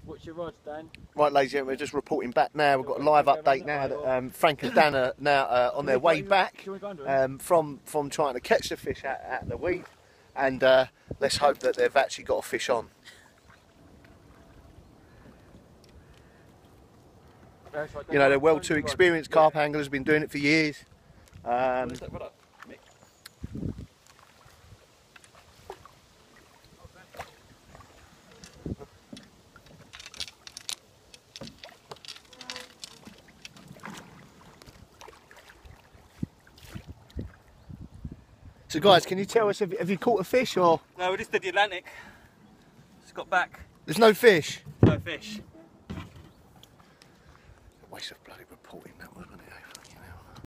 What's your rod, Dan? Right, ladies and gentlemen, we're just reporting back now. We've got a live update now that Frank and Dan are now on their way back from trying to catch the fish out of the weed, and let's hope that they've actually got a fish on. You know, they're well too experienced carp anglers, been doing it for years. So guys, can you tell us, have you caught a fish or? No, we just did the Atlantic. Just got back. There's no fish? No fish. Waste of bloody